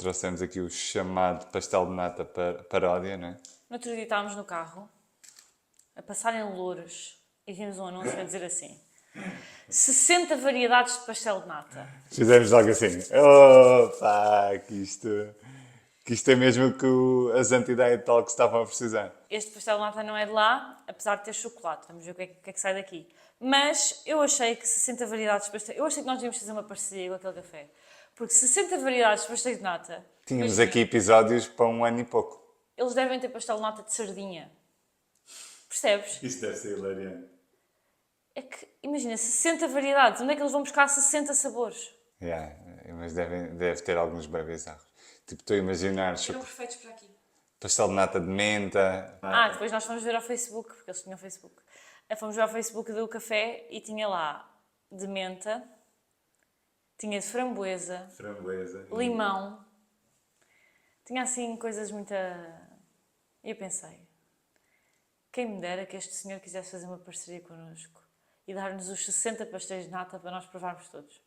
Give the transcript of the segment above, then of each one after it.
trouxemos aqui o chamado pastel de nata paródia, não é? No outro dia estávamos no carro, a passar em Louros, e vimos um anúncio a dizer assim: 60 variedades de pastel de nata. Fizemos logo assim, opa, que isto é mesmo que as anti-diet talks estavam a precisar. Este pastel de nata não é de lá, apesar de ter chocolate. Vamos ver o que é que sai daqui. Mas eu achei que 60 variedades de pastel... Eu achei que nós devíamos fazer uma parceria com aquele café. Porque 60 variedades de pastel de nata... Tínhamos imagina, aqui episódios para 1 ano e pouco. Eles devem ter pastel de nata de sardinha. Percebes? Isso deve ser hilariante. É que, imagina, 60 variedades. Onde é que eles vão buscar 60 sabores? Yeah, mas deve ter alguns bem bizarros. Tipo, estou a imaginar Eram perfeitos para aqui. pastel de nata de menta. Depois nós fomos ver ao Facebook, porque eles tinham Facebook. Fomos ver ao Facebook do café e tinha lá de menta, tinha de framboesa, Framboesa. limão. Tinha assim coisas muito... E eu pensei, quem me dera que este senhor quisesse fazer uma parceria connosco e dar-nos os 60 pastéis de nata para nós provarmos todos.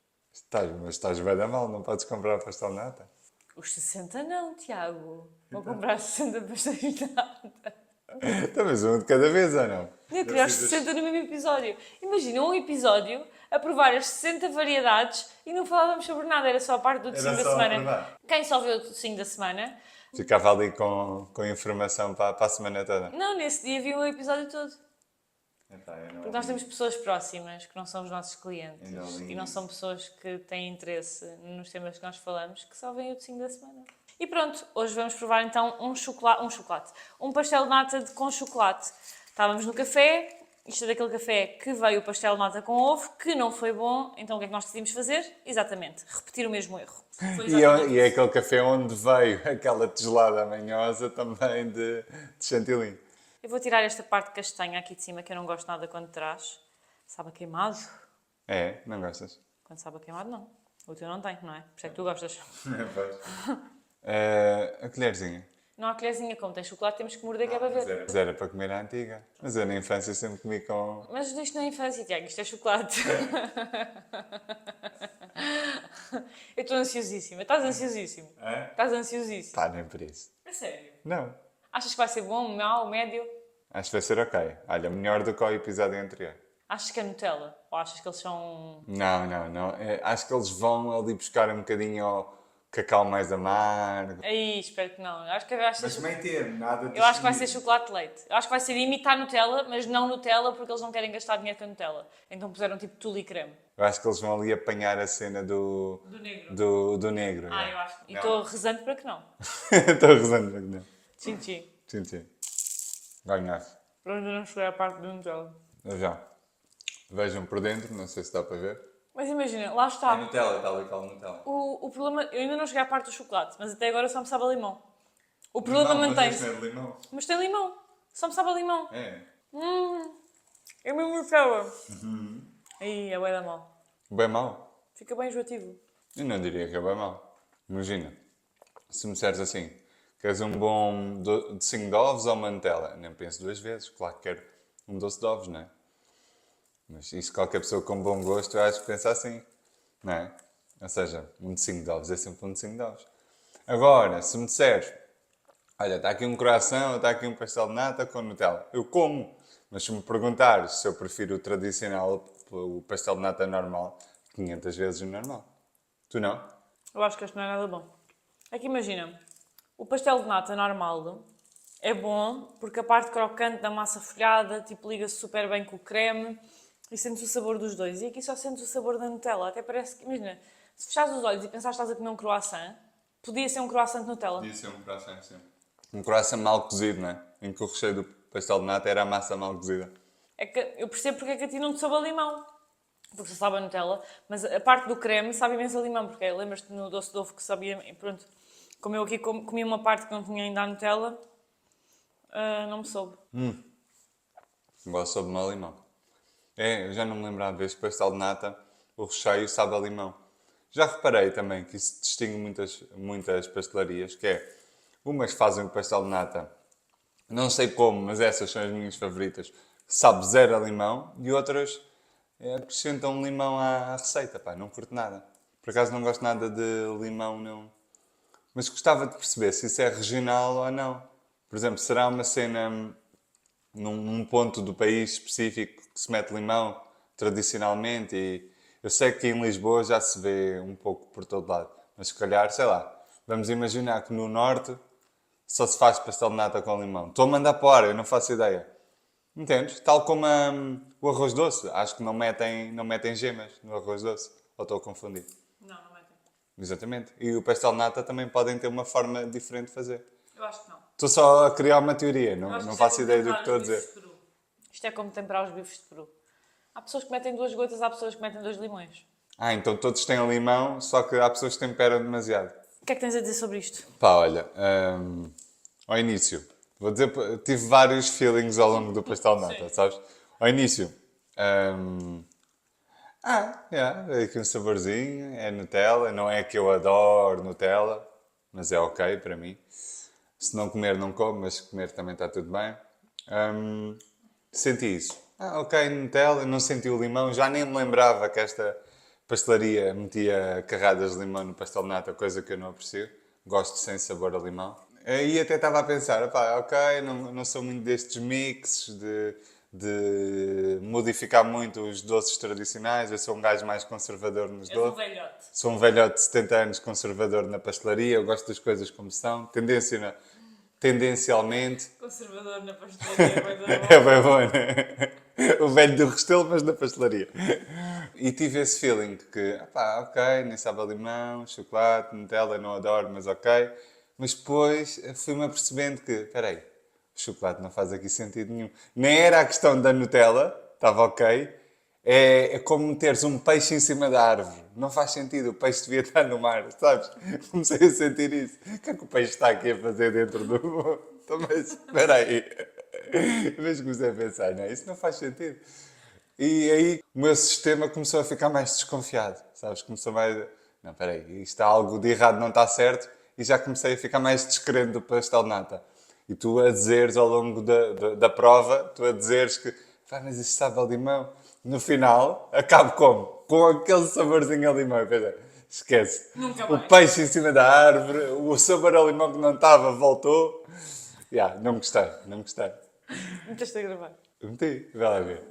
Mas estás bem da mal, não podes comprar pastel de nata. Os 60 não, Tiago. Vou comprar 60 pastéis de nata. Então, mas um de cada vez ou não? Eu queria os 60 no mesmo episódio. Imagina um episódio a provar as 60 variedades e não falávamos sobre nada, era só a parte do docinho da só a semana. provar. Quem só viu o docinho da semana, Ficava ali com informação para a semana toda. não, nesse dia viu o episódio todo. Epá, eu não Porque nós ouvi. temos pessoas próximas que não são os nossos clientes Ainda ouvi e não isso. são pessoas que têm interesse nos temas que nós falamos que só veem o docinho da semana. E pronto, hoje vamos provar então um pastel de nata com chocolate. Estávamos no café, isto é daquele café que veio o pastel de nata com ovo, que não foi bom, então o que é que nós decidimos fazer? Exatamente, repetir o mesmo erro. Foi exatamente E é isso. aquele café onde veio aquela tigelada manhosa também de chantilly. Eu vou tirar esta parte castanha aqui de cima, que eu não gosto nada quando traz. Sabe a queimado? É, não gostas? Quando sabe a queimado, não. O teu não tem, não é? Por isso é que tu gostas. A colherzinha. Não há colherzinha, como tem chocolate, temos que morder que é para ver. Mas era para comer a antiga. Mas eu na infância sempre comi com... Mas isto não é infância, Tiago, isto é chocolate. Eu estou ansiosíssima. Estás ansiosíssimo? É? Estás ansiosíssimo. Pá, nem por isso. A sério? Não. Achas que vai ser bom, mau, médio? Acho que vai ser ok. Olha, melhor do que o episódio anterior. Achas que é Nutella? Ou achas que eles são... Não. Acho que eles vão ali buscar um bocadinho ao cacau mais amargo. Aí, espero que não. Eu acho que vai ser... meio termo, nada Eu acho que vai ser chocolate de leite. Eu acho que vai ser imitar Nutella, mas não Nutella porque eles não querem gastar dinheiro com a Nutella. Então puseram tipo tule e creme. Eu acho que eles vão ali apanhar a cena do negro. do negro. Eu acho. E estou rezando para que não. Estou rezando para que não. Tchim, tchim. Sim. Ganhaste. Para ainda não chegar à parte do Nutella. Eu já. Vejam por dentro, não sei se dá para ver. Mas imagina, lá está. Nutella, tal e qual Nutella. O problema... Eu ainda não cheguei à parte do chocolate, mas até agora só me sabe a limão. O problema mantém-se. Mas de limão. Mas tem limão. Só me sabe a limão. É. É mesmo Nutella. Aí, é bué da mal. Bem mau. Fica bem enjoativo. Eu não diria que é bem mau. Imagina, se me disseres assim, queres um bom docinho de ovos ou uma Nutella? Nem penso duas vezes. Claro que quero um doce de ovos, não é? Mas isso qualquer pessoa com bom gosto eu acho que pensa assim, não é? Ou seja, um docinho de ovos é sempre um docinho de ovos. Agora, se me disseres, olha, está aqui um croissant, está aqui um pastel de nata com Nutella, eu como. Mas se me perguntares se eu prefiro o tradicional, o pastel de nata normal, 500 vezes o normal. Tu não? Eu acho que este não é nada bom. É que imagina, o pastel de nata normal é bom porque a parte crocante da massa folhada tipo, liga-se super bem com o creme e sentes o sabor dos dois. E aqui só sentes o sabor da Nutella. Até parece que, imagina, se fechares os olhos e pensares que estás a comer um croissant, podia ser um croissant de Nutella. Podia ser um croissant, sim. Um croissant mal cozido, não é? Em que o recheio do pastel de nata era a massa mal cozida. É que eu percebo porque é que a ti não te soube a limão. Porque só sabe a Nutella, mas a parte do creme sabe imenso a limão, porque lembras-te no doce de ovo que sabia... Pronto, como eu aqui comi uma parte que não tinha ainda a Nutella, não me soube. Agora soube-me a limão. Eu já não me lembrava de vez que pastel de nata, o recheio sabe a limão. Já reparei também que isso distingue muitas pastelarias, que é, umas fazem o pastel de nata, não sei como, mas essas são as minhas favoritas, sabe zero a limão, e outras acrescentam limão à receita, pá, não curto nada. Por acaso não gosto nada de limão Mas gostava de perceber se isso é regional ou não. Por exemplo, será uma cena num ponto do país específico que se mete limão tradicionalmente e eu sei que em Lisboa já se vê um pouco por todo lado, mas se calhar, sei lá, vamos imaginar que no norte só se faz pastel de nata com limão. Estou a mandar para o ar, eu não faço ideia. Entendes? Tal como o arroz doce. Acho que não metem gemas no arroz doce. Ou estou a confundir? Não, não é. Exatamente. E o pastel de nata também podem ter uma forma diferente de fazer. Eu acho que não. Estou só a criar uma teoria, Eu não, acho que não isto é faço como ideia do que temperar estou a os bifes dizer. de peru. Isto é como temperar os bifes de peru. Há pessoas que metem 2 gotas, há pessoas que metem 2 limões. Ah, então todos têm limão, só que há pessoas que temperam demasiado. O que é que tens a dizer sobre isto? Pá, olha, ao início, vou dizer, tive vários feelings ao longo do pastel de nata, Sim. sabes? Ao início, é aqui um saborzinho, é Nutella, não é que eu adoro Nutella, mas é ok para mim. Se não comer, não como, mas se comer também está tudo bem. Senti isso. Ok, Nutella, não senti o limão, já nem me lembrava que esta pastelaria metia carradas de limão no pastel de nata, coisa que eu não aprecio. Gosto sem sabor a limão. E até estava a pensar, pá, ok, não sou muito destes mixes de modificar muito os doces tradicionais, eu sou um gajo mais conservador nos doces. velhote. Sou um velhote de 70 anos conservador na pastelaria, eu gosto das coisas como são, tendencialmente. Conservador na pastelaria, É bem bom, né? O velho do Restelo, mas na pastelaria. E tive esse feeling que, ok, nem sabe a limão, chocolate, Nutella, não adoro, mas ok. Mas depois fui-me apercebendo que, espera aí, o chocolate não faz aqui sentido nenhum. Nem era a questão da Nutella, estava ok. É como meteres um peixe em cima da árvore. Não faz sentido, o peixe devia estar no mar, sabes? Comecei a sentir isso. O que é que o peixe está aqui a fazer dentro do... Então, mas, espera aí. Mas comecei a pensar, não, isso não faz sentido. E aí o meu sistema começou a ficar mais desconfiado, sabes? Começou mais... Não, espera aí, isto há algo de errado, não está certo. E já comecei a ficar mais descrente do pastel de nata. E tu a dizeres ao longo da prova, tu a dizeres que, mas isto sabe a limão. No final, acabo como? Com aquele saborzinho a limão. Quer dizer, esquece. Nunca O mais. peixe em cima da árvore, o sabor a limão que não estava, voltou. Não me gostei, não me gostei. Meteste a gravar. Meti, vai lá ver.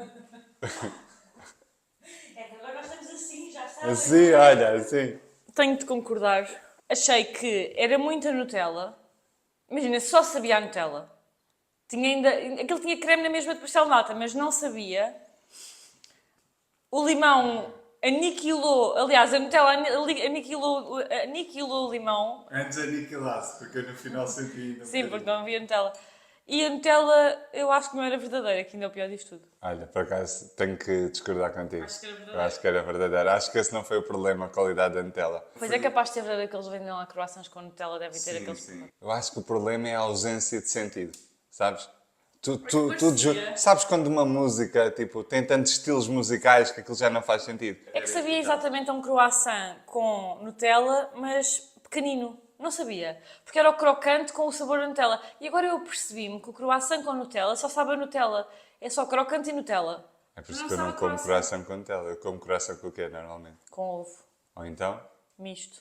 É que agora nós estamos assim, já está. Assim, olha, assim. Tenho de concordar. Achei que era muita Nutella. Imagina, só sabia a Nutella. Tinha ainda... Aquilo tinha creme na mesma de pastel de nata, mas não sabia. O limão aniquilou... Aliás, a Nutella aniquilou o limão. Antes aniquilasse, porque eu no final senti... Sim, porque não havia Nutella. E a Nutella, eu acho que não era verdadeira, que ainda é o pior disto tudo. Olha, por acaso, tenho que discordar contigo. Acho que era verdadeiro. Eu acho que era verdadeiro. Acho que esse não foi o problema, a qualidade da Nutella. Pois é capaz de ser verdadeiro que eles vendem lá croissants com Nutella, devem ter aqueles... Eu acho que o problema é a ausência de sentido, sabes? parecia. Sabes quando uma música, tipo, tem tantos estilos musicais que aquilo já não faz sentido? É que sabia exatamente a um croissant com Nutella, mas pequenino. Não sabia. Porque era o crocante com o sabor da Nutella. E agora eu percebi-me que o croissant com Nutella só sabe a Nutella. É só crocante e Nutella. É por isso que eu não como croissant com Nutella. Eu como croissant com o quê, normalmente? Com ovo. Ou então? Misto.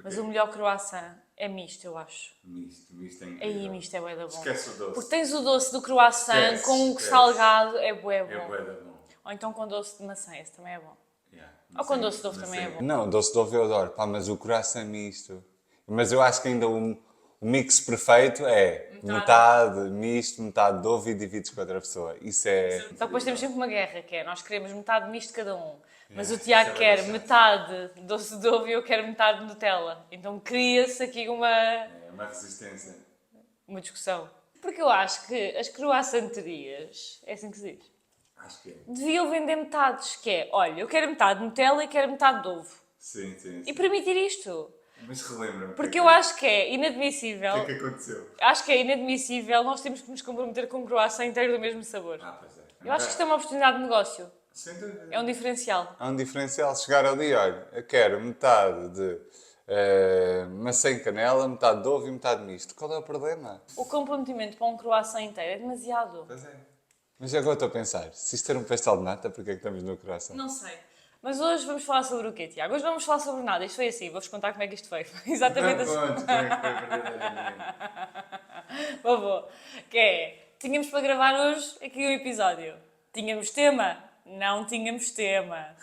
Mas o melhor croissant é misto, eu acho. Misto é Aí misto é bué da bom. Esquece o doce. Porque tens o doce do croissant Esquece, com o esquece. salgado, é bué bom. É bué da bom. Ou então com doce de maçã, esse também é bom. Ou com doce de ovo também é bom. Não, doce de ovo eu adoro. Pá, mas o croissant misto... Mas eu acho que ainda o mix perfeito é metade misto, metade de ovo e divides com outra pessoa. Isso é... Só que depois temos sempre uma guerra, que é nós queremos metade misto cada um. Mas o Tiago quer metade doce de ovo e eu quero metade Nutella. Então cria-se aqui É uma resistência. uma discussão. Porque eu acho que as croissanterias, é assim que se diz, Acho que é. deviam vender metades, que é, olha, eu quero metade Nutella e quero metade de ovo. Sim. E permitir isto. Mas relembra-me. Porque eu acho que é inadmissível. O que é que aconteceu? Acho que é inadmissível nós temos que nos comprometer com um croissant inteiro do mesmo sabor. Pois é. Eu acho que isto é uma oportunidade de negócio. Sem dúvida. É um diferencial. Há um diferencial. Chegar ali, olha, eu quero metade de maçã e canela, metade de ovo e metade misto. Qual é o problema? O comprometimento para um croissant inteiro é demasiado. Pois é. Mas agora estou a pensar, se isto era um pastel de nata, porquê é que estamos no croissant? Não sei. Mas hoje vamos falar sobre o quê, Tiago? Hoje não vamos falar sobre nada. Isto foi assim, vou-vos contar como é que isto foi. Foi exatamente assim. Pronto, como é que foi verdadeiramente? Vovô, que é, tínhamos para gravar hoje aqui um episódio. Tínhamos tema? Não tínhamos tema.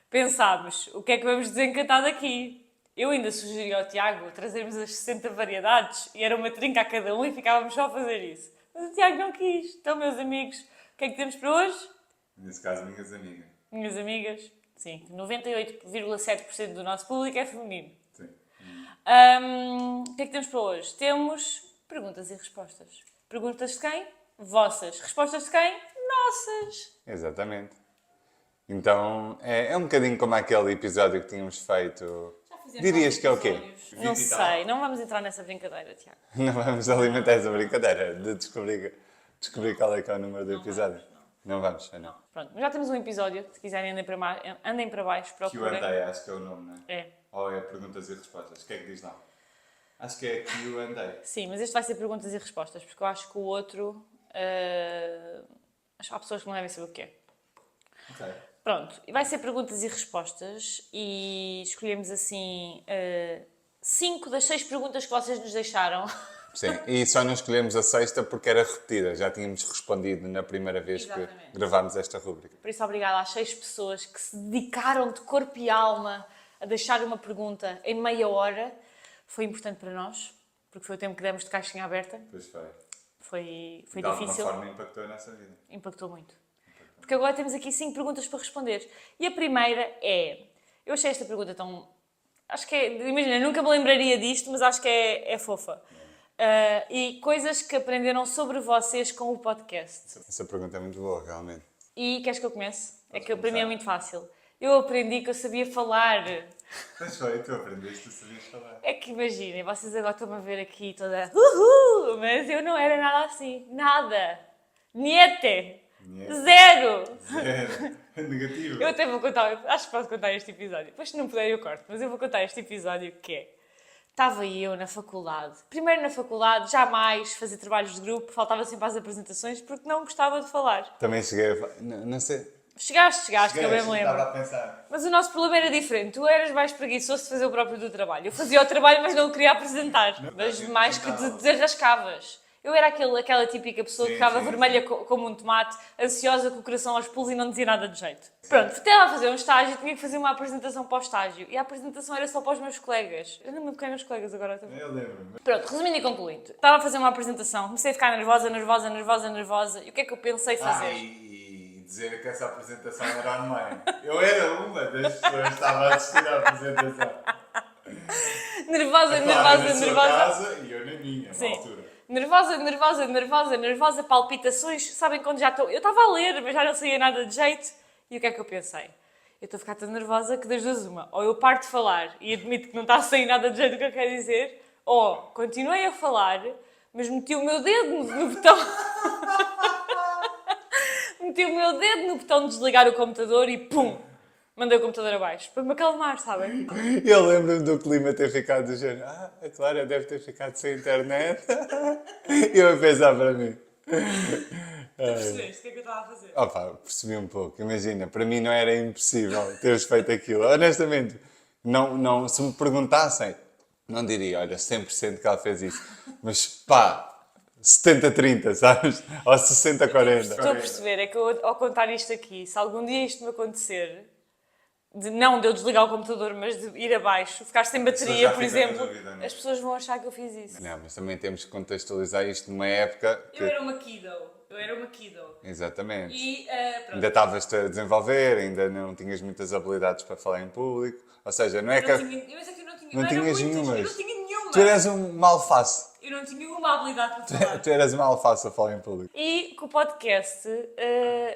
Pensámos, o que é que vamos desencantar daqui? Eu ainda sugeri ao Tiago trazermos as 60 variedades e era uma trinca a cada um e ficávamos só a fazer isso. Mas o Tiago não quis. Então, meus amigos, o que é que temos para hoje? Nesse caso, minhas amigas. Minhas amigas, sim, 98,7% do nosso público é feminino. Sim. O que é que temos para hoje? Temos perguntas e respostas. Perguntas de quem? Vossas. Respostas de quem? Nossas. Exatamente. Então, é um bocadinho como aquele episódio que tínhamos feito. Dirias que é o quê? Não sei, não vamos entrar nessa brincadeira, Tiago. Não vamos alimentar essa brincadeira de descobrir qual é que é o número do episódio. Não vamos, não. Pronto, mas já temos um episódio, se quiserem andem para baixo, procurem. Q&A, acho que é o nome, não é? É. Ou é perguntas e respostas? O que é que diz lá? Acho que é Q&A. Sim, mas este vai ser perguntas e respostas, porque eu acho que o outro... há pessoas que não devem saber o que é. Ok. Pronto, e vai ser perguntas e respostas e escolhemos assim 5 das 6 perguntas que vocês nos deixaram. Sim, e só não escolhemos a sexta porque era repetida. Já tínhamos respondido na primeira vez Exatamente. que gravámos esta rúbrica. Por isso, obrigada às 6 pessoas que se dedicaram de corpo e alma a deixar uma pergunta em meia hora. Foi importante para nós, porque foi o tempo que demos de caixinha aberta. Pois foi. Foi De alguma difícil. forma impactou a nossa vida. Impactou muito. Porque agora temos aqui 5 perguntas para responder. E a primeira é... Eu achei esta pergunta tão... Acho que é... Imagina, nunca me lembraria disto, mas acho que é fofa. E coisas que aprenderam sobre vocês com o podcast. Essa pergunta é muito boa, realmente. E queres que eu comece? Podes Para mim é começar. muito fácil. Eu aprendi que eu sabia falar. Pois foi, tu aprendeste, tu sabias falar. É que imaginem, vocês agora estão-me a ver aqui toda... Uhul! Mas eu não era nada assim. Nada. Niente. Zero. Negativo. Eu até vou contar, acho que posso contar este episódio. Depois, se não puder, eu corto, mas eu vou contar este episódio que é. Estava eu na faculdade. Primeiro na faculdade, jamais fazer trabalhos de grupo, faltava sempre às apresentações porque não gostava de falar. Também cheguei a falar. Não sei. Chegaste, que eu bem me lembro. Estava a pensar. Mas o nosso problema era diferente. Tu eras mais preguiçoso de fazer o próprio do trabalho. Eu fazia o trabalho, mas não o queria apresentar. Mas mais que te desarrascavas. Eu era aquela típica pessoa que ficava vermelha como um tomate, ansiosa, com o coração aos pulos e não dizia nada de jeito. Pronto, fui lá fazer um estágio e tinha que fazer uma apresentação para o estágio. E a apresentação era só para os meus colegas. Eu não me lembro quem eram os colegas agora também. Eu lembro-me. Pronto, resumindo e concluindo. Estava a fazer uma apresentação, comecei a ficar nervosa. E o que é que eu pensei fazer? E dizer que essa apresentação era online. Eu era uma das pessoas que estava a assistir à apresentação. Nervosa. Casa e eu na minha, Sim. na altura. Nervosa, palpitações. Sabem quando já estou... Eu estava a ler, mas já não saía nada de jeito. E o que é que eu pensei? Eu estou a ficar tão nervosa que das duas uma. Ou eu paro de falar e admito que não está a sair nada de jeito do que eu quero dizer, ou continuei a falar, mas meti o meu dedo no botão... meti o meu dedo no botão de desligar o computador e pum! Mandei o computador abaixo. Para me acalmar, sabem? Eu lembro-me do clima ter ficado do género. A Clara deve ter ficado sem internet. E eu a pensar para mim. Percebeste o que é que eu estava a fazer? Opa, percebi um pouco. Imagina, para mim não era impossível teres feito aquilo. Honestamente, não, se me perguntassem, não diria, olha, 100% que ela fez isso. Mas pá, 70-30, sabes? Ou 60-40. Estou a perceber, é que eu, ao contar isto aqui, se algum dia isto me acontecer, não de eu desligar o computador, mas de ir abaixo, ficar sem bateria, já por ficam na exemplo, dúvida, não é? as pessoas vão achar que eu fiz isso. Não, mas também temos que contextualizar isto numa época que... Eu era uma kiddo. Exatamente. E pronto. Ainda estavas-te a desenvolver, ainda não tinhas muitas habilidades para falar em público. Ou seja, não é que... Mas é que eu não tinha, Não eram tinhas muitas, nenhumas. Eu não tinha nenhuma. Tu eras um malface. Eu não tinha uma habilidade para falar. Tu eras uma alface a falar em público. E com o podcast,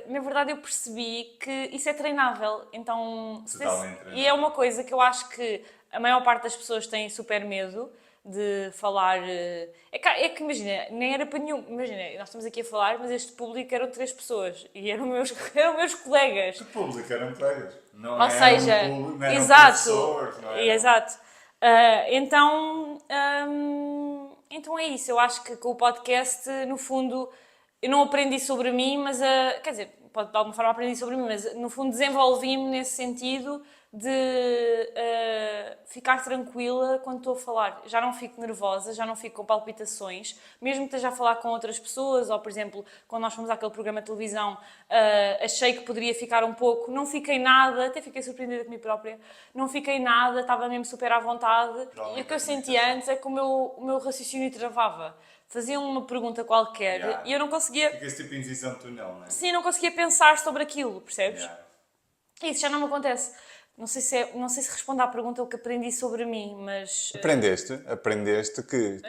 na verdade eu percebi que isso é treinável. Então, Totalmente treinável. e é uma coisa que eu acho que a maior parte das pessoas tem super medo de falar. É que imagina, nem era para nenhum. Imagina, nós estamos aqui a falar, mas este público eram 3 pessoas e eram meus colegas. O público eram colegas. Não Ou seja, público, não eram exato, professores, não era? exato. Então é isso. Eu acho que com o podcast, no fundo, eu não aprendi sobre mim, mas quer dizer, pode de alguma forma aprendi sobre mim, mas no fundo desenvolvi-me nesse sentido de ficar tranquila quando estou a falar. Já não fico nervosa, já não fico com palpitações, mesmo que esteja a falar com outras pessoas, ou por exemplo, quando nós fomos àquele programa de televisão, achei que poderia ficar um pouco, não fiquei nada, até fiquei surpreendida comigo própria, não fiquei nada, estava mesmo super à vontade. E o que eu sentia antes é que o meu raciocínio travava. Faziam uma pergunta qualquer e eu não conseguia... Ficas tipo em visão túnel, não é? Sim, não conseguia pensar sobre aquilo, percebes? Yeah. Isso já não me acontece. Não sei se responde à pergunta o que aprendi sobre mim, mas... Aprendeste que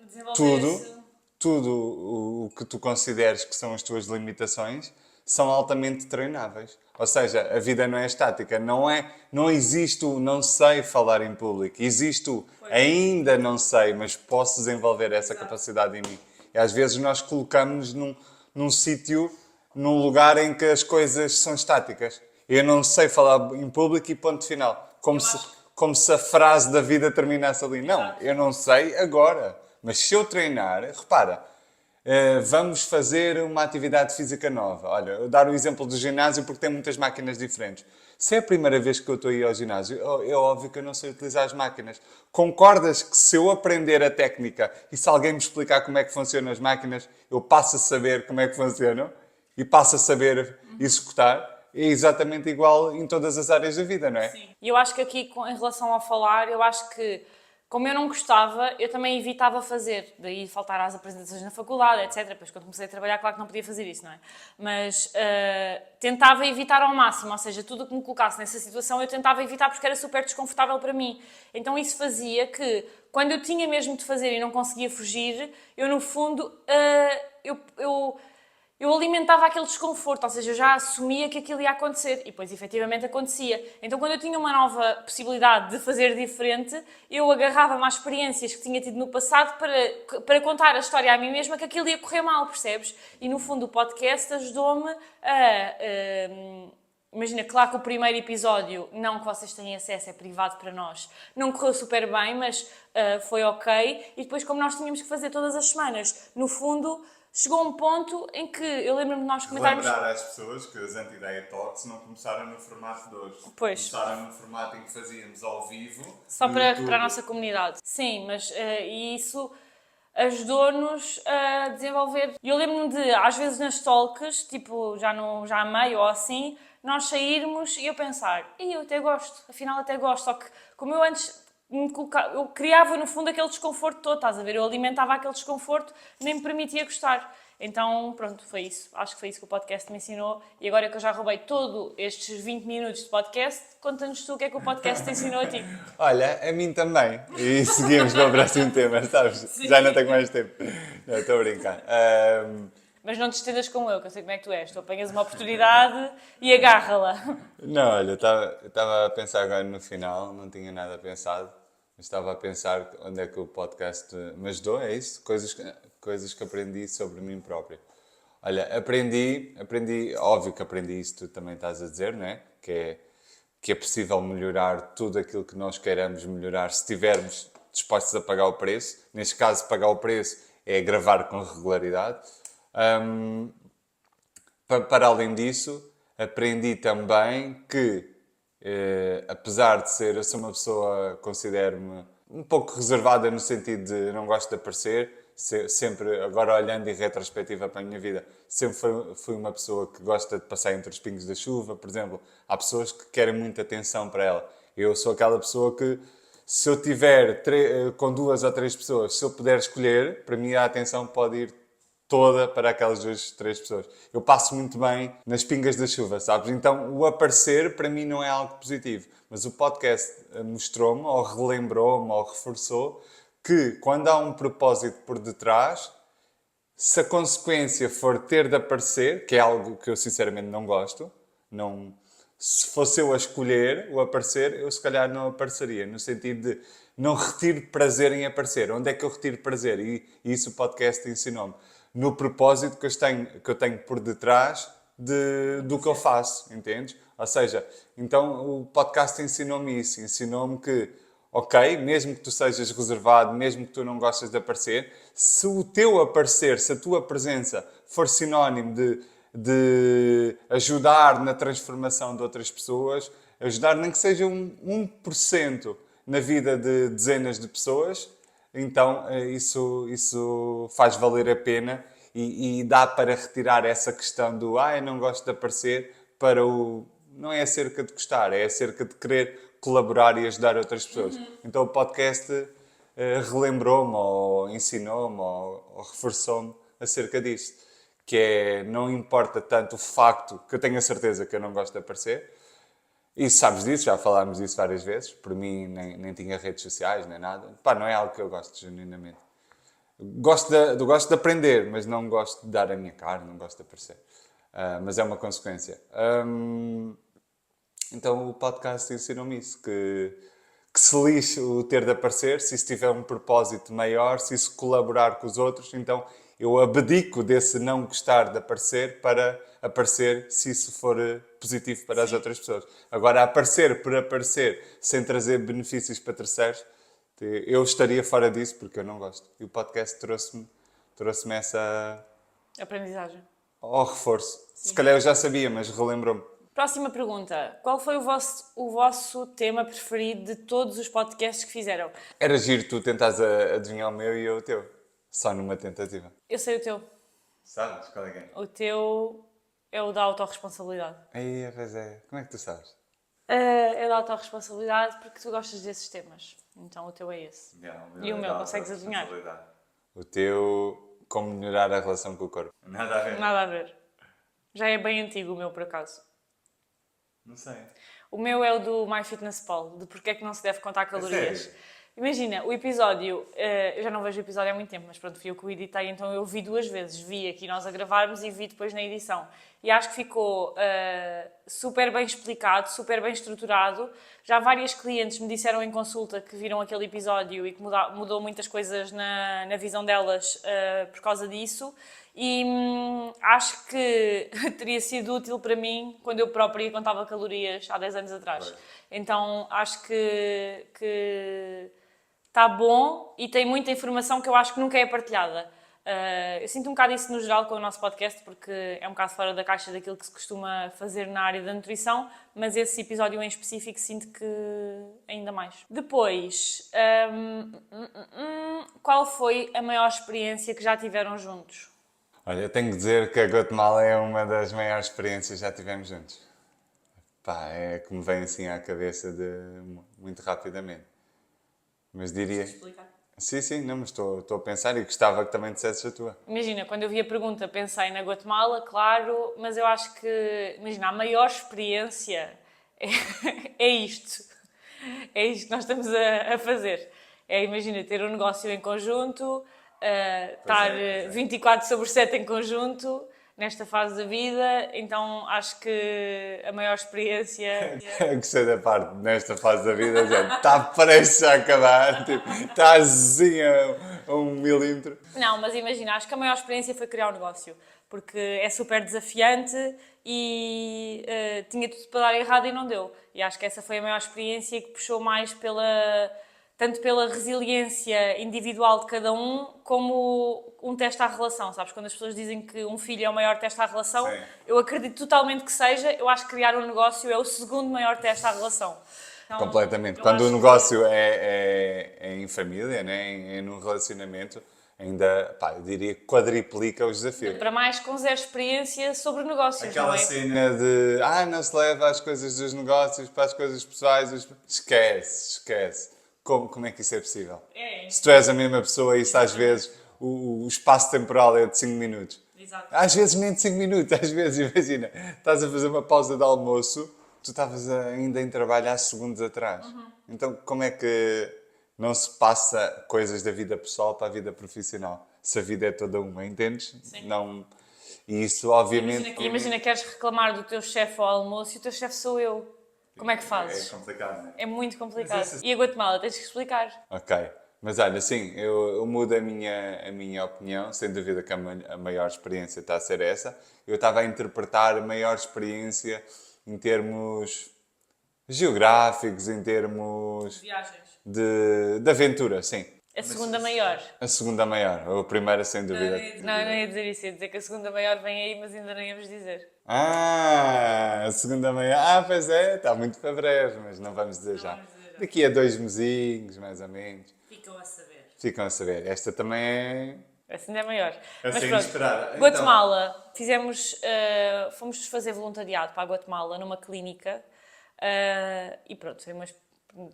Desenvolver tudo o que tu consideres que são as tuas limitações são altamente treináveis. Ou seja, a vida não é estática. Não existe o não sei falar em público. Existe o ainda não sei, mas posso desenvolver essa capacidade em mim. E às vezes nós colocamos-nos num sítio, num lugar em que as coisas são estáticas. Eu não sei falar em público e ponto final. Como se a frase da vida terminasse ali. Não, eu não sei agora. Mas se eu treinar, repara, vamos fazer uma atividade física nova. Olha, eu dar o exemplo do ginásio porque tem muitas máquinas diferentes. Se é a primeira vez que eu estou a ir ao ginásio, é óbvio que eu não sei utilizar as máquinas. Concordas que se eu aprender a técnica e se alguém me explicar como é que funcionam as máquinas, eu passo a saber como é que funcionam e passo a saber executar? É exatamente igual em todas as áreas da vida, não é? Sim. E eu acho que aqui, em relação ao falar, eu acho que, como eu não gostava, eu também evitava fazer. Daí faltar às apresentações na faculdade, etc. Depois, quando comecei a trabalhar, claro que não podia fazer isso, não é? Mas tentava evitar ao máximo. Ou seja, tudo o que me colocasse nessa situação, eu tentava evitar porque era super desconfortável para mim. Então, isso fazia que, quando eu tinha mesmo de fazer e não conseguia fugir, eu, no fundo, eu alimentava aquele desconforto, ou seja, eu já assumia que aquilo ia acontecer e depois efetivamente acontecia. Então quando eu tinha uma nova possibilidade de fazer diferente, eu agarrava-me às experiências que tinha tido no passado para contar a história a mim mesma que aquilo ia correr mal, percebes? E no fundo o podcast ajudou-me a... Imagina, claro que o primeiro episódio, não que vocês tenham acesso, é privado para nós, não correu super bem, mas foi ok. E depois, como nós tínhamos que fazer todas as semanas, no fundo, chegou um ponto em que eu lembro-me de nós comentarmos... Lembrar às pessoas que as Anti-Ideia Talks não começaram no formato de hoje. Pois. Começaram no formato em que fazíamos ao vivo. Só para a nossa comunidade. Sim, mas isso ajudou-nos a desenvolver. E eu lembro-me de, às vezes nas talks, tipo, já a meio ou assim, nós sairmos e eu pensar, eu até gosto, afinal até gosto, só que como eu antes eu criava no fundo aquele desconforto todo, estás a ver? Eu alimentava aquele desconforto, nem me permitia gostar. Então, pronto, foi isso. Acho que foi isso que o podcast me ensinou. E agora que eu já roubei todos estes 20 minutos de podcast, conta-nos tu o que é que o podcast te ensinou a ti. Olha, a mim também. E seguimos para o próximo tema, sabes? Sim. Já não tenho mais tempo. Não, estou a brincar. Mas não te estendas como eu, que eu sei como é que tu és. Tu apanhas uma oportunidade e agarra-la. Não, olha, eu estava a pensar agora no final, não tinha nada pensado, mas estava a pensar onde é que o podcast me ajudou, é isso? Coisas que aprendi sobre mim próprio. Olha, aprendi, óbvio que aprendi isso, tu também estás a dizer, não é? Que é possível melhorar tudo aquilo que nós queiramos melhorar se estivermos dispostos a pagar o preço. Neste caso, pagar o preço é gravar com regularidade. Para além disso, aprendi também que, apesar de eu ser uma pessoa, considero-me um pouco reservada no sentido de não gosto de aparecer, sempre, agora olhando em retrospectiva para a minha vida, sempre fui uma pessoa que gosta de passar entre os pingos da chuva, por exemplo. Há pessoas que querem muita atenção para ela. Eu sou aquela pessoa que, se eu tiver com 2 ou 3 pessoas, se eu puder escolher, para mim a atenção pode ir toda para aquelas 2, 3 pessoas. Eu passo muito bem nas pingas da chuva, sabes? Então, o aparecer, para mim, não é algo positivo. Mas o podcast mostrou-me, ou relembrou-me, ou reforçou, que quando há um propósito por detrás, se a consequência for ter de aparecer, que é algo que eu sinceramente não gosto, se fosse eu a escolher o aparecer, eu se calhar não apareceria, no sentido de não retiro prazer em aparecer. Onde é que eu retiro prazer? E isso o podcast ensinou-me. No propósito que eu tenho por detrás do que eu faço, entendes? Ou seja, então o podcast ensinou-me isso, ensinou-me que, ok, mesmo que tu sejas reservado, mesmo que tu não gostes de aparecer, se o teu aparecer, se a tua presença for sinónimo de ajudar na transformação de outras pessoas, ajudar nem que seja 1% na vida de dezenas de pessoas, então isso faz valer a pena e dá para retirar essa questão do eu não gosto de aparecer para o... Não é acerca de gostar, é acerca de querer colaborar e ajudar outras pessoas. Então o podcast relembrou-me ou ensinou-me ou reforçou-me acerca disso. Que é, não importa tanto o facto, que eu tenho a certeza que eu não gosto de aparecer, e sabes disso, já falámos disso várias vezes, por mim nem tinha redes sociais, nem nada. Pá, não é algo que eu gosto genuinamente. Gosto de aprender, mas não gosto de dar a minha cara, não gosto de aparecer. Mas é uma consequência. Então o podcast ensinou-me isso, que se lixe o ter de aparecer, se isso tiver um propósito maior, se isso colaborar com os outros, então eu abdico desse não gostar de aparecer para aparecer se isso for positivo para as outras pessoas. Agora, aparecer por aparecer, sem trazer benefícios para terceiros, eu estaria fora disso porque eu não gosto. E o podcast trouxe-me essa... Aprendizagem. ao reforço. Se calhar eu já sabia, mas relembrou-me. Próxima pergunta. Qual foi o vosso tema preferido de todos os podcasts que fizeram? Era giro tu tentares adivinhar o meu e eu o teu. Só numa tentativa. Eu sei o teu. Sabes qual é que é? O teu é o da autorresponsabilidade. Aí, pois é. Como é que tu sabes? É da autorresponsabilidade porque tu gostas desses temas. Então o teu é esse. E o meu, consegues adivinhar? O teu, como melhorar a relação com o corpo. Nada a ver. Nada a ver. Já é bem antigo o meu, por acaso. Não sei. O meu é o do MyFitnessPal, de porque é que não se deve contar calorias. sério? Imagina, o episódio, eu já não vejo o episódio há muito tempo, mas pronto, fui eu que o editei, então eu vi 2 vezes. Vi aqui nós a gravarmos e vi depois na edição. E acho que ficou super bem explicado, super bem estruturado. Já várias clientes me disseram em consulta que viram aquele episódio e que mudou muitas coisas na visão delas por causa disso. E acho que teria sido útil para mim quando eu própria contava calorias há 10 anos atrás. Então acho que está bom e tem muita informação que eu acho que nunca é partilhada. Eu sinto um bocado isso no geral com o nosso podcast, porque é um bocado fora da caixa daquilo que se costuma fazer na área da nutrição, mas esse episódio em específico sinto que ainda mais. Depois, qual foi a maior experiência que já tiveram juntos? Olha, eu tenho que dizer que a Guatemala é uma das maiores experiências que já tivemos juntos. Pá, é que me vem assim à cabeça muito rapidamente. Mas diria... Explicar. Sim, não, mas estou a pensar e gostava que também dissesses a tua. Imagina, quando eu vi a pergunta pensei na Guatemala, claro, mas eu acho que, imagina, a maior experiência é isto. É isto que nós estamos a fazer. É, imagina, ter um negócio em conjunto, estar 24/7 em conjunto, nesta fase da vida, então acho que a maior experiência... Gostei da parte, nesta fase da vida, já está prestes a acabar, tipo, está assim a 1 milímetro. Não, mas imagina, acho que a maior experiência foi criar um negócio, porque é super desafiante e tinha tudo para dar errado e não deu. E acho que essa foi a maior experiência que puxou mais tanto pela resiliência individual de cada um, como um teste à relação, sabes? Quando as pessoas dizem que um filho é o maior teste à relação, Sim. eu acredito totalmente que seja. Eu acho que criar um negócio é o segundo maior teste à relação. Então, Completamente. eu Quando acho o negócio é em família, né? É num relacionamento, ainda, pá, eu diria que quadriplica os desafios. Para mais com zero experiência sobre negócios, não Aquela é? cena de não se leva as coisas dos negócios para as coisas pessoais. Esquece. Como é que isso é possível? É. Se tu és a mesma pessoa, isso às vezes, o espaço temporal é de 5 minutos. Exato. Às vezes nem de 5 minutos, às vezes, imagina, estás a fazer uma pausa de almoço, tu estavas ainda em trabalho há segundos atrás. Então como é que não se passa coisas da vida pessoal para a vida profissional? Se a vida é toda uma, entendes? Sim. Não... E isso, obviamente... Imagina que queres reclamar do teu chefe ao almoço e o teu chefe sou eu. Como é que fazes? É complicado, não é? É muito complicado. Mas E a Guatemala, tens que explicar. Ok. Mas olha, sim, eu mudo a minha opinião, sem dúvida que a maior experiência está a ser essa. Eu estava a interpretar a maior experiência em termos geográficos, em termos Viagens. de aventura, sim. A segunda maior. A segunda maior, ou a primeira sem dúvida. Não ia dizer isso, ia dizer que a segunda maior vem aí, mas ainda não íamos dizer. A segunda maior. Pois é, está muito para breve, mas não vamos dizer já. vamos dizer já. Daqui a 2 mesinhos, mais ou menos. Ficam a saber. Ficam a saber. Esta também é. Essa ainda é maior. Essa Mas é pronto, inesperada. Guatemala, fomos fazer voluntariado para a Guatemala numa clínica e pronto,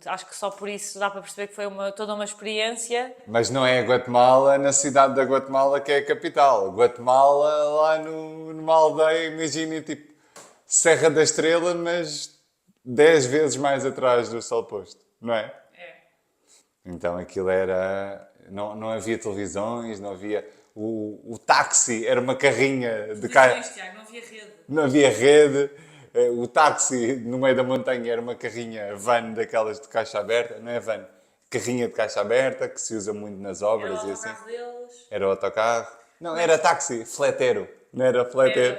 acho que só por isso dá para perceber que foi toda uma experiência. Mas não é a Guatemala na cidade da Guatemala que é a capital. Guatemala lá numa aldeia, imagina tipo Serra da Estrela, mas 10 vezes mais atrás do sol posto, não é? É. Então aquilo era. Não havia televisões, não havia. O táxi era uma carrinha de carro. Tiago, não havia rede. Não havia rede. O táxi no meio da montanha era uma carrinha van daquelas de caixa aberta. Não é van, carrinha de caixa aberta que se usa muito nas obras e assim. Deles. Era o autocarro. Não, era táxi, fletero. Não era fletero.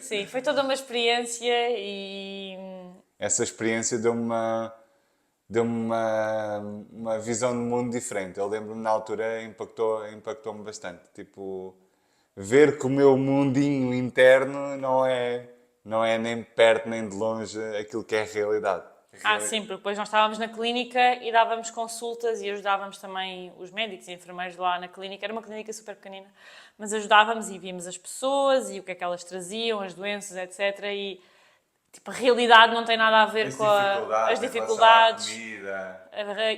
Sim, foi toda uma experiência e Essa experiência deu-me uma visão de mundo diferente. Eu lembro-me na altura, impactou-me bastante. Tipo, ver que o meu mundinho interno não é nem perto nem de longe aquilo que é a realidade. sim, porque depois nós estávamos na clínica e dávamos consultas e ajudávamos também os médicos e enfermeiros lá na clínica. Era uma clínica super pequenina, mas ajudávamos e víamos as pessoas e o que é que elas traziam, as doenças, etc. E tipo, a realidade não tem nada a ver As com dificuldades, as em relação dificuldades. à comida.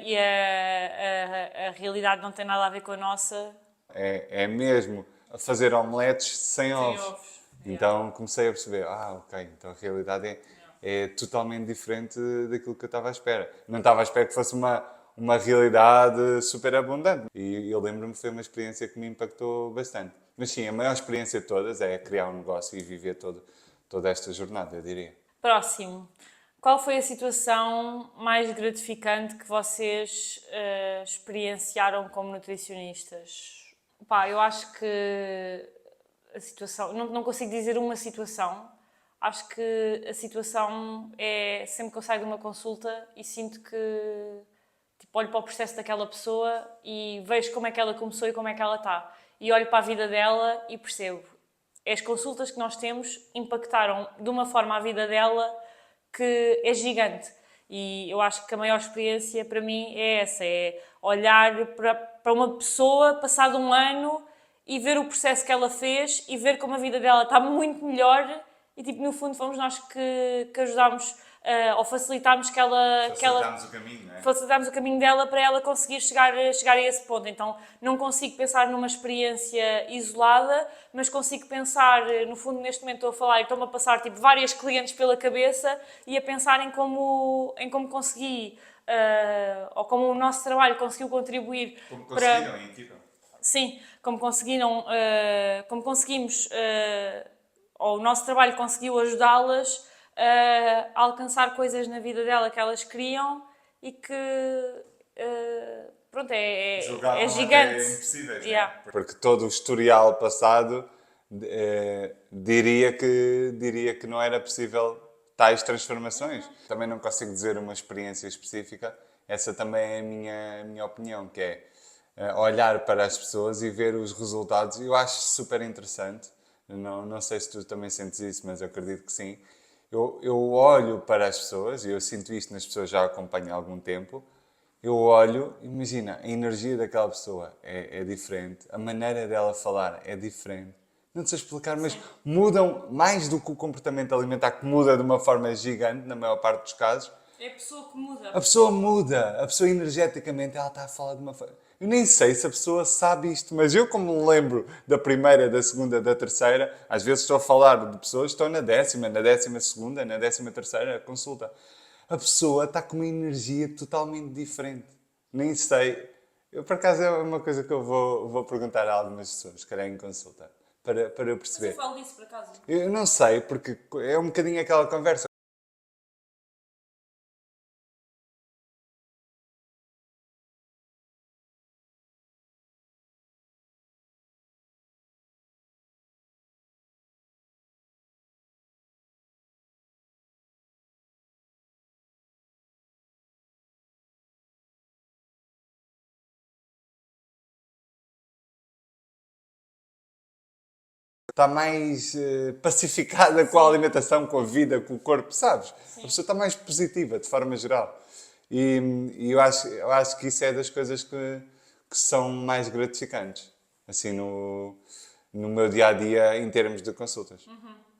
E a realidade não tem nada a ver com a nossa. É mesmo fazer omeletes sem ovos. ovos. Então comecei a perceber, ok, então a realidade é totalmente diferente daquilo que eu estava à espera. Não estava à espera que fosse uma realidade super abundante. E eu lembro-me que foi uma experiência que me impactou bastante. Mas sim, a maior experiência de todas é criar um negócio e viver toda esta jornada, eu diria. Próximo. Qual foi a situação mais gratificante que vocês experienciaram como nutricionistas? Pá, eu acho que a situação... Não consigo dizer uma situação. Acho que a situação é sempre que eu saio de uma consulta e sinto que... Tipo, olho para o processo daquela pessoa e vejo como é que ela começou e como é que ela está. E olho para a vida dela e percebo. As consultas que nós temos impactaram de uma forma a vida dela que é gigante. E eu acho que a maior experiência para mim é essa, é olhar para uma pessoa passado um ano e ver o processo que ela fez e ver como a vida dela está muito melhor e tipo, no fundo fomos nós que ajudámos ou facilitámos que ela... Facilitámos o caminho, não é? Facilitámos o caminho dela para ela conseguir chegar a esse ponto. Então, não consigo pensar numa experiência isolada, mas consigo pensar, no fundo, neste momento estou a falar e estou-me a passar tipo, várias clientes pela cabeça e a pensar em como consegui, ou como o nosso trabalho conseguiu contribuir Como para... conseguiram em equipa? Sim, como conseguimos, ou o nosso trabalho conseguiu ajudá-las a alcançar coisas na vida dela que elas queriam e que, pronto, Julgavam é até gigante. impossíveis, Yeah. né? Porque todo o historial passado diria que não era possível tais transformações. Também não consigo dizer uma experiência específica, essa também é a minha opinião, que é olhar para as pessoas e ver os resultados. Eu acho super interessante, não sei se tu também sentes isso, mas eu acredito que sim. Eu olho para as pessoas, e eu sinto isto nas pessoas, já acompanho há algum tempo, eu olho, imagina, a energia daquela pessoa é diferente, a maneira dela falar é diferente. Não sei explicar, mas mudam mais do que o comportamento alimentar, que muda de uma forma gigante, na maior parte dos casos. É a pessoa que muda. A pessoa muda, a pessoa energeticamente, ela está a falar de uma forma... Eu nem sei se a pessoa sabe isto, mas eu como me lembro da primeira, da segunda, da terceira, às vezes estou a falar de pessoas que estão na 12ª, na 13ª consulta. A pessoa está com uma energia totalmente diferente. Nem sei. Eu, por acaso, é uma coisa que eu vou perguntar a algumas pessoas, que em consulta, para eu perceber. Eu falo disso por acaso. Eu não sei, porque é um bocadinho aquela conversa. está mais pacificada com a alimentação, com a vida, com o corpo, sabes? A pessoa está mais positiva, de forma geral. E eu acho que isso é das coisas que são mais gratificantes, assim, no meu dia-a-dia, em termos de consultas.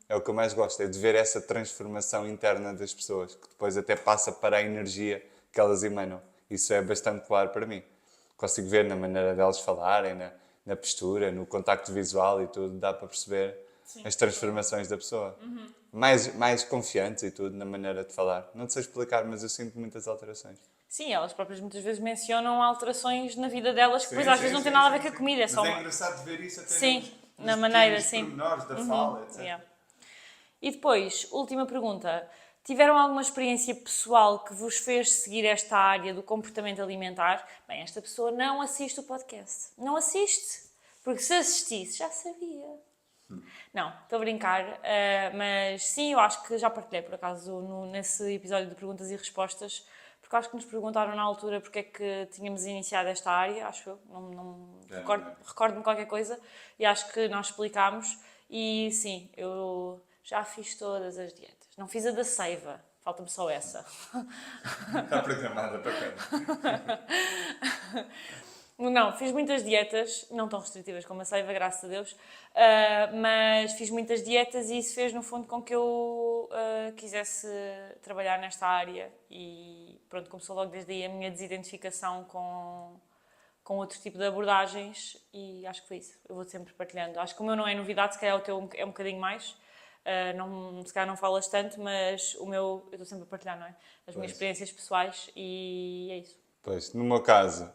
É o que eu mais gosto, é de ver essa transformação interna das pessoas, que depois até passa para a energia que elas emanam. Isso é bastante claro para mim. Consigo ver na maneira delas falarem, na postura, no contacto visual e tudo, dá para perceber as transformações da pessoa. Mais confiantes e tudo na maneira de falar. Não sei explicar, mas eu sinto muitas alterações. Sim, elas próprias muitas vezes mencionam alterações na vida delas que depois às vezes não tem nada a ver com a comida. É só Mas é engraçado ver isso até sim, na maneira, pequenos sim. pormenores da fala, etc. Yeah. E depois, última pergunta. Tiveram alguma experiência pessoal que vos fez seguir esta área do comportamento alimentar? Bem, esta pessoa não assiste o podcast. Não assiste. Porque se assistisse, já sabia. Não, estou a brincar. Mas sim, eu acho que já partilhei, por acaso, nesse episódio de perguntas e respostas, porque acho que nos perguntaram na altura porque é que tínhamos iniciado esta área, acho eu. Recordo-me qualquer coisa. E acho que nós explicámos. E sim, eu já fiz todas as dietas. Não fiz a da seiva. Falta-me só essa. Está programada para quando? Não, fiz muitas dietas, não tão restritivas como a seiva, graças a Deus, mas fiz muitas dietas e isso fez, no fundo, com que eu quisesse trabalhar nesta área e pronto, começou logo desde aí a minha desidentificação com outro tipo de abordagens e acho que foi isso. Eu vou sempre partilhando. Acho que o meu não é novidade, se calhar o teu é um bocadinho mais. Se calhar não falas tanto, mas o meu eu estou sempre a partilhar, não é? As minhas experiências pessoais e é isso. Pois, no meu caso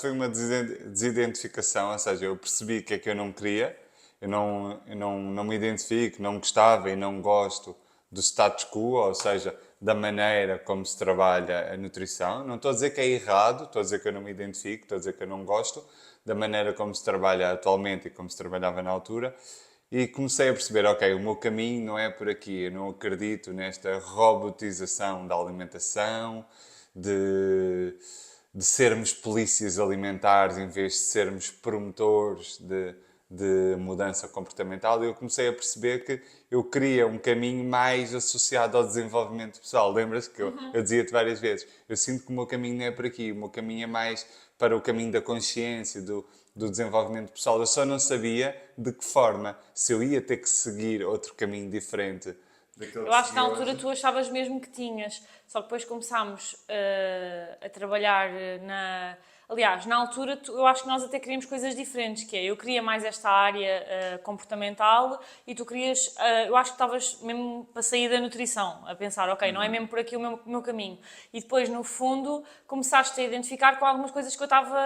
foi uma desidentificação, ou seja, eu percebi o que é que eu não queria, eu não me identifico, não gostava e não gosto do status quo, ou seja, da maneira como se trabalha a nutrição. Não estou a dizer que é errado, estou a dizer que eu não me identifico, estou a dizer que eu não gosto da maneira como se trabalha atualmente e como se trabalhava na altura. E comecei a perceber, ok, o meu caminho não é por aqui, eu não acredito nesta robotização da alimentação, de sermos polícias alimentares em vez de sermos promotores de mudança comportamental. Eu comecei a perceber que eu queria um caminho mais associado ao desenvolvimento pessoal. Lembras que eu dizia-te várias vezes, eu sinto que o meu caminho não é por aqui, o meu caminho é mais para o caminho da consciência, do desenvolvimento pessoal. Eu só não sabia de que forma, se eu ia ter que seguir outro caminho diferente daquele Eu acho que na segui altura hoje. tu achavas mesmo que tinhas, só que depois começámos a trabalhar na... Aliás, na altura eu acho que nós até queríamos coisas diferentes, que é, eu queria mais esta área comportamental e tu querias, eu acho que estavas mesmo para sair da nutrição, a pensar, ok, não é mesmo por aqui o meu caminho. E depois, no fundo, começaste a identificar com algumas coisas que eu estava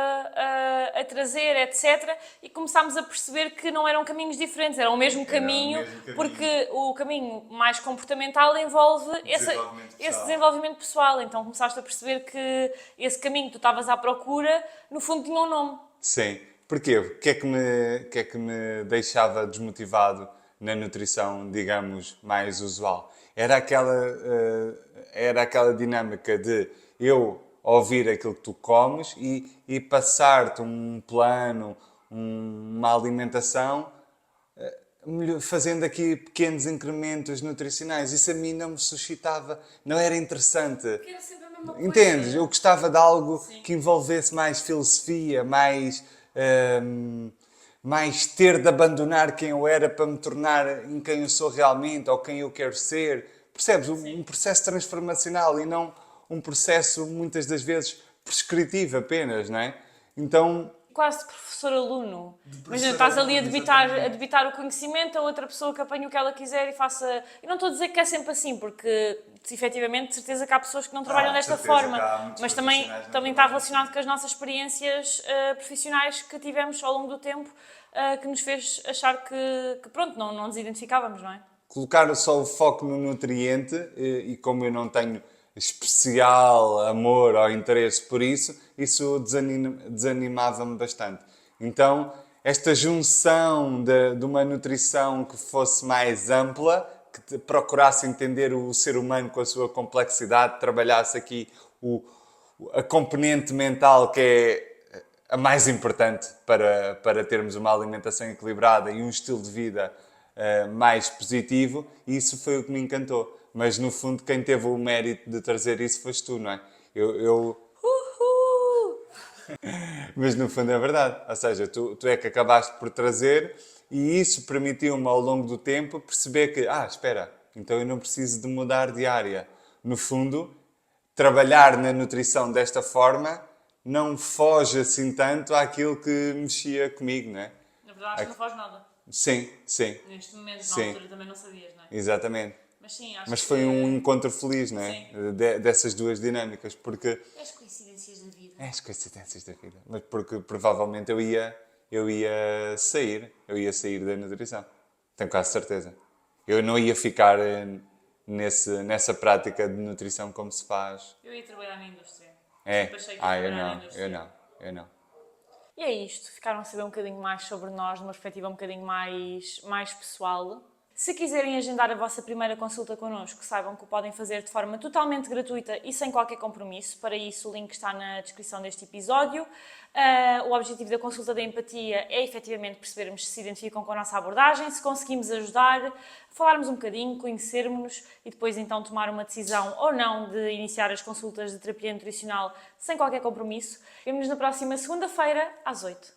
a trazer, etc. E começámos a perceber que não eram caminhos diferentes, era o mesmo caminho, porque o caminho mais comportamental envolve esse desenvolvimento pessoal. Então começaste a perceber que esse caminho que tu estavas à procura, no fundo tinha um nome. Sim. Porquê? O que é que me deixava desmotivado na nutrição, digamos, mais usual? Era aquela dinâmica de eu ouvir aquilo que tu comes e passar-te um plano, uma alimentação, fazendo aqui pequenos incrementos nutricionais. Isso a mim não me suscitava, não era interessante. Era sempre a mesma coisa. Entendes? Eu gostava de algo Sim. que envolvesse mais filosofia, mais ter de abandonar quem eu era para me tornar em quem eu sou realmente ou quem eu quero ser. Percebes? Um processo transformacional e não um processo, muitas das vezes, prescritivo apenas, não é? Então, Quase de professor-aluno. Imagina, professor-aluno, estás ali a exatamente. debitar o conhecimento a outra pessoa que apanha o que ela quiser e faça... E não estou a dizer que é sempre assim, porque efetivamente, de certeza que há pessoas que não trabalham de desta certeza forma. que há muitos Mas também profissionais que não está trabalham relacionado com as nossas experiências profissionais que tivemos ao longo do tempo, que nos fez achar que pronto, não nos identificávamos, não é? colocar só o foco no nutriente e como eu não tenho especial amor ou interesse por isso, isso desanimava-me bastante. Então, esta junção de uma nutrição que fosse mais ampla, que procurasse entender o ser humano com a sua complexidade, trabalhasse aqui a componente mental que é a mais importante para termos uma alimentação equilibrada e um estilo de vida mais positivo, e isso foi o que me encantou. Mas no fundo, quem teve o mérito de trazer isso foste tu, não é? Uhul! Mas no fundo é verdade. Ou seja, tu é que acabaste por trazer, e isso permitiu-me ao longo do tempo perceber que, espera, então eu não preciso de mudar de área. No fundo, trabalhar na nutrição desta forma não foge assim tanto àquilo que mexia comigo, não é? Na verdade, acho que não faz nada. Sim, sim, Neste momento, na sim, altura, também não sabias, não é? exatamente. Mas sim, acho Mas que... foi um encontro feliz, não é? Sim. Dessas duas dinâmicas, porque As coincidências da vida. é as coincidências da vida. Mas porque provavelmente eu ia sair da nutrição. Tenho quase certeza. Eu não ia ficar nessa prática de nutrição como se faz. Eu ia trabalhar na indústria. É? Sempre achei que ia Eu trabalhar na não, indústria. eu não. E é isto, ficaram a saber um bocadinho mais sobre nós, numa perspectiva um bocadinho mais pessoal. Se quiserem agendar a vossa primeira consulta connosco, saibam que o podem fazer de forma totalmente gratuita e sem qualquer compromisso. Para isso, o link está na descrição deste episódio. O objetivo da consulta da empatia é efetivamente percebermos se se identificam com a nossa abordagem, se conseguimos ajudar, falarmos um bocadinho, conhecermos-nos e depois então tomar uma decisão ou não de iniciar as consultas de terapia nutricional sem qualquer compromisso. Vemo-nos na próxima segunda-feira às 8.